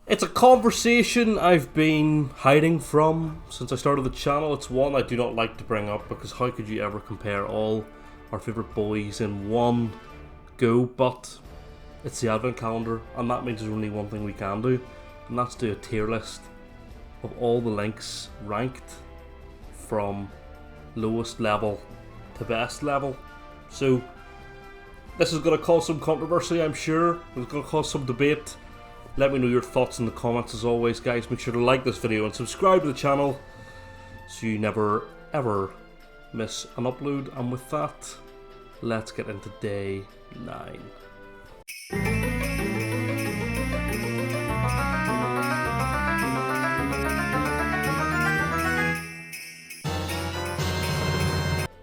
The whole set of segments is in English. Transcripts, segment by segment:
It's a conversation I've been hiding from since I started the channel. It's one I do not like to bring up because how could you ever compare all our favourite boys in one go? But it's the advent calendar, and that means there's only one thing we can do, and that's do a tier list of all the links ranked from lowest level to best level. So this is going to cause some controversy, I'm sure. It's going to cause some debate. Let me know your thoughts in the comments as always, guys. Make sure to like this video and subscribe to the channel so you never ever miss an upload. And with that, let's get into day 9.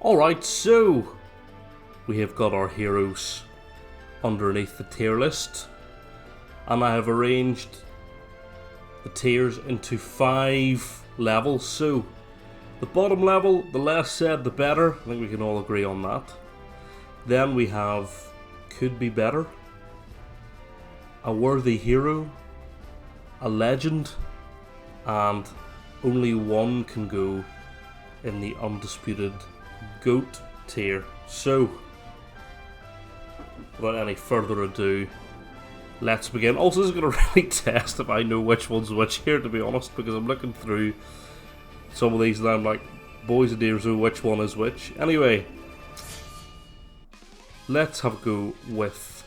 Alright, so we have got our heroes underneath the tier list, and I have arranged the tiers into 5 levels. So the bottom level, the less said the better. I think we can all agree on that. Then we have could be better, a worthy hero, a legend, and only one can go in the undisputed GOAT tier. So without any further ado, let's begin. Also, this is going to really test if I know which one's which here, to be honest, because I'm looking through some of these and I'm like, boys and dears, which one is which. Anyway, let's have a go with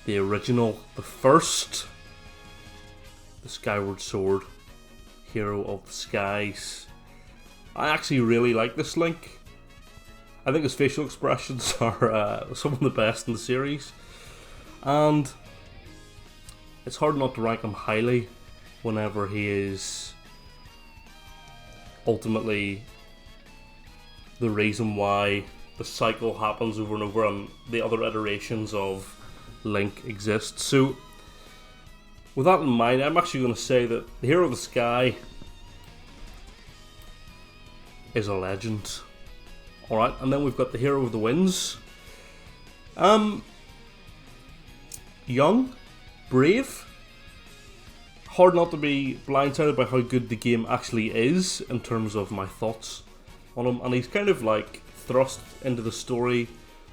the original, the first, the Skyward Sword, Hero of the Skies. I actually really like this Link. I think his facial expressions are some of the best in the series. And it's hard not to rank him highly whenever he is ultimately the reason why the cycle happens over and over and the other iterations of Link exist. So with that in mind, I'm actually going to say that the Hero of the Sky is a legend. Alright, and then we've got the Hero of the Winds. Young, brave, hard not to be blindsided by how good the game actually is in terms of my thoughts on him, and he's kind of like thrust into the story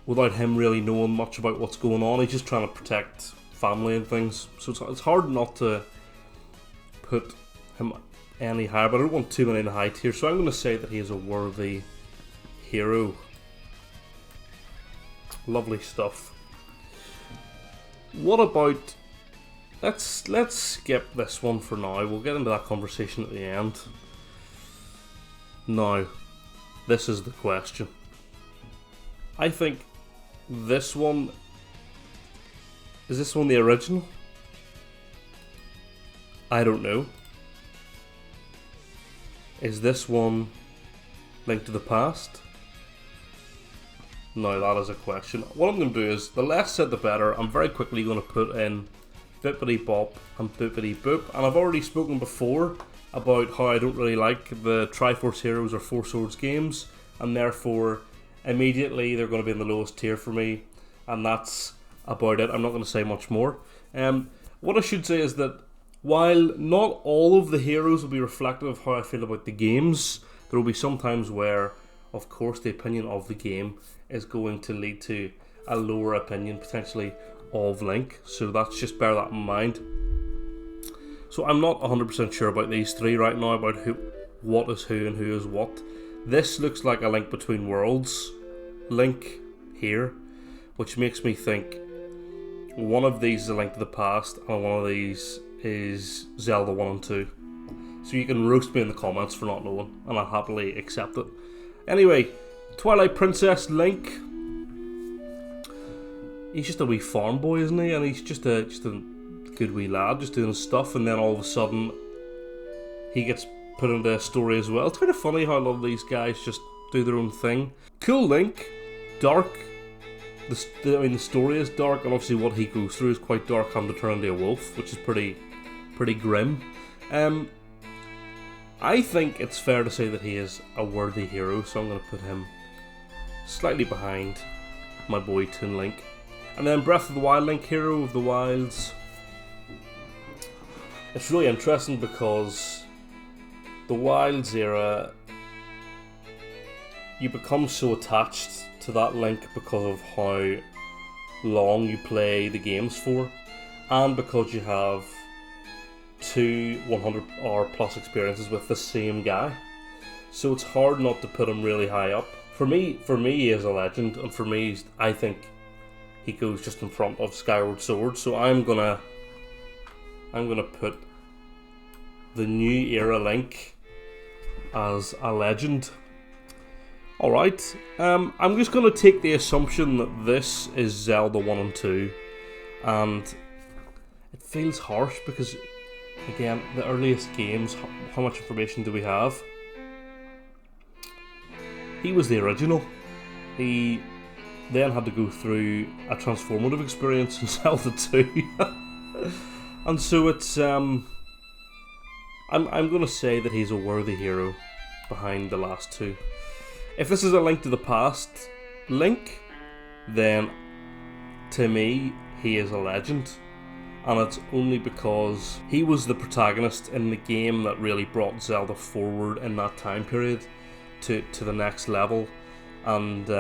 without him really knowing much about what's going on. He's just trying to protect family and things, so it's hard not to put him any higher, but I don't want too many in the high tier, so I'm going to say that he is a worthy hero. Lovely stuff. What about, let's skip this one for now. We'll get into that conversation at the end. Now, this is the question. I think this one, is this one the original? I don't know. Is this one Link to the Past? Now that is a question. What I'm going to do is, the less said the better. I'm very quickly going to put in Bippity Bop and Boopity Boop. And I've already spoken before about how I don't really like the Triforce Heroes or Four Swords games, and therefore immediately they're going to be in the lowest tier for me, and that's about it. I'm not going to say much more. What I should say is that while not all of the heroes will be reflective of how I feel about the games, there will be some times where, of course, the opinion of the game is going to lead to a lower opinion potentially of Link, so that's just bear that in mind. So I'm not 100% sure about these three right now, about what is who and who is what. This looks like a Link Between Worlds Link here, which makes me think one of these is a Link to the Past and one of these is Zelda 1 and 2. So you can roast me in the comments for not knowing, and I'll happily accept it. Anyway, Twilight Princess Link. He's just a wee farm boy, isn't he? And he's just a good wee lad, just doing his stuff, and then all of a sudden he gets put into a story as well. It's kind of funny how a lot of these guys just do their own thing. Cool Link, dark. The story is dark, and obviously what he goes through is quite dark, having to turn into a wolf, which is pretty grim. I think it's fair to say that he is a worthy hero, so I'm going to put him slightly behind my boy Toon Link. And then Breath of the Wild Link, Hero of the Wilds. it's really interesting because the Wilds era, you become so attached to that Link because of how long you play the games for, and because you have 2 100-hour plus experiences with the same guy. So it's hard not to put him really high up. For me, he is a legend, and for me, I think he goes just in front of Skyward Sword. So I'm gonna put the new era Link as a legend. Alright, I'm just gonna take the assumption that this is Zelda 1 and 2, and it feels harsh because, again, the earliest games, how much information do we have? He was the original. He then had to go through a transformative experience in Zelda 2. And so it's, I'm going to say that he's a worthy hero behind the last two. If this is a Link to the Past Link, then to me, he is a legend. And it's only because he was the protagonist in the game that really brought Zelda forward in that time period to the next level. And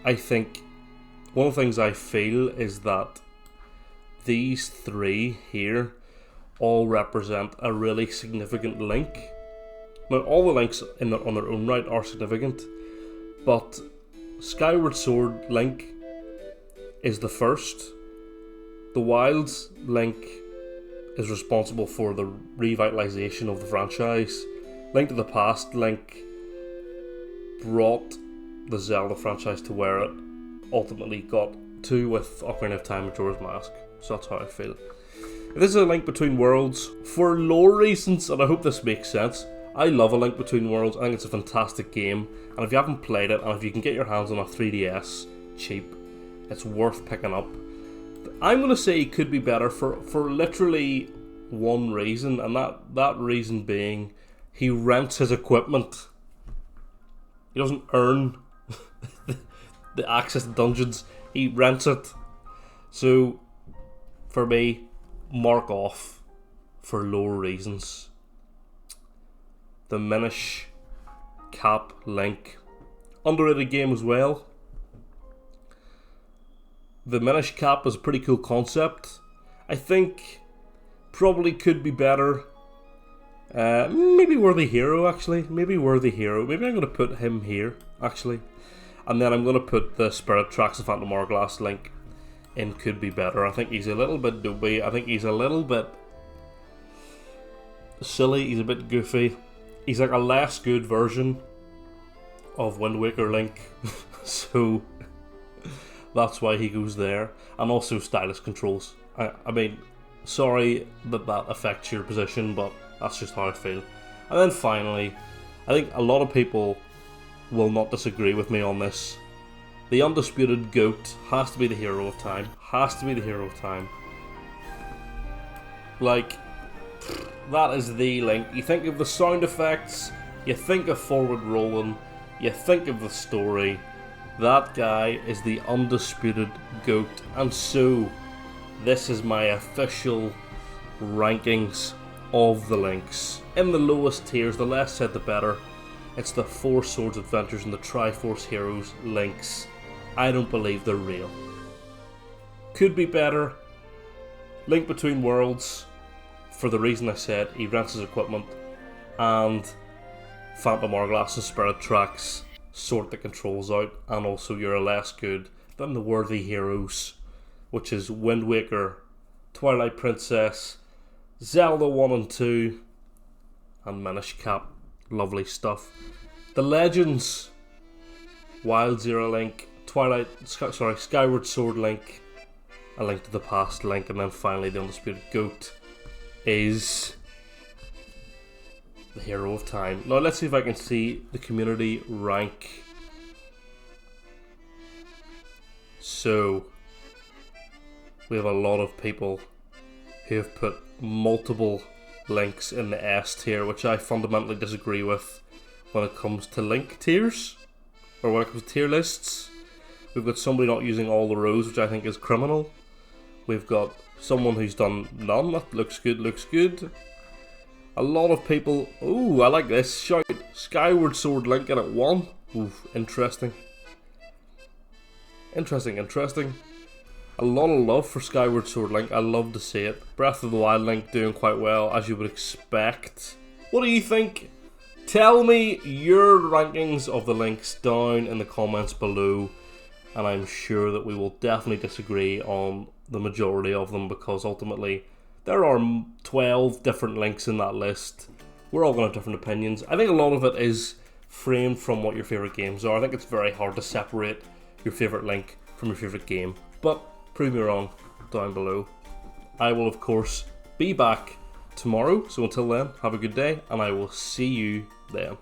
I think one of the things I feel is that these three here all represent a really significant link. Now, all the links on their own right are significant, but Skyward Sword Link is the first. The Wilds Link is responsible for the revitalization of the franchise. Link to the Past Link brought the Zelda franchise to where it ultimately got to with Ocarina of Time and Majora's Mask. So that's how I feel. This is a Link Between Worlds for lore reasons, and I hope this makes sense. I love A Link Between Worlds. I think it's a fantastic game, and if you haven't played it, and if you can get your hands on a 3DS cheap, it's worth picking up. I'm going to say it could be better for literally one reason, and that reason being he rents his equipment. He doesn't earn the access to dungeons, he rents it. So for me, mark off for lore reasons. The Minish Cap Link, underrated game as well. The Minish Cap is a pretty cool concept. I think probably could be better. Maybe Worthy Hero, actually. Maybe Worthy Hero. Maybe I'm going to put him here, actually. And then I'm going to put the Spirit Tracks of Phantom Hourglass Link in Could Be Better. I think he's a little bit dopey. I think he's a little bit silly. He's a bit goofy. He's like a less good version of Wind Waker Link. So that's why he goes there. And also stylus controls. I mean, sorry that affects your position, but that's just how I feel. And then finally, I think a lot of people will not disagree with me on this. The undisputed GOAT has to be the hero of time. Has to be the hero of time. Like, that is the Link. You think of the sound effects, you think of forward rolling, you think of the story. That guy is the undisputed GOAT. And so, this is my official rankings of the Links. In the lowest tiers, the less said the better, it's the Four Swords Adventures and the Triforce Heroes Links. I don't believe they're real. Could be better. Link Between Worlds, for the reason I said, he rents his equipment, and Phantom Hourglass and Spirit Tracks sort the controls out, and also you're less good than the Worthy Heroes, which is Wind Waker, Twilight Princess, Zelda 1 and 2, and Minish Cap. Lovely stuff. The Legends, Wild Zero Link, Skyward Sword Link, A Link to the Past Link, and then finally the undisputed GOAT is the hero of time. Now let's see if I can see the community rank. So we have a lot of people who have put multiple Links in the S tier, which I fundamentally disagree with when it comes to Link tiers, or when it comes to tier lists. We've got somebody not using all the rows, which I think is criminal. We've got someone who's done none. That looks good, looks good. A lot of people... Ooh, I like this. Shout Skyward Sword Link in at 1. Ooh, interesting. Interesting. A lot of love for Skyward Sword Link. I love to see it. Breath of the Wild Link doing quite well, as you would expect. What do you think? Tell me your rankings of the links down in the comments below. And I'm sure that we will definitely disagree on the majority of them, because ultimately there are 12 different links in that list. We're all going to have different opinions. I think a lot of it is framed from what your favourite games are. I think it's very hard to separate your favourite link from your favourite game. But prove me wrong down below. I will, of course, be back tomorrow. So until then, have a good day, and I will see you then.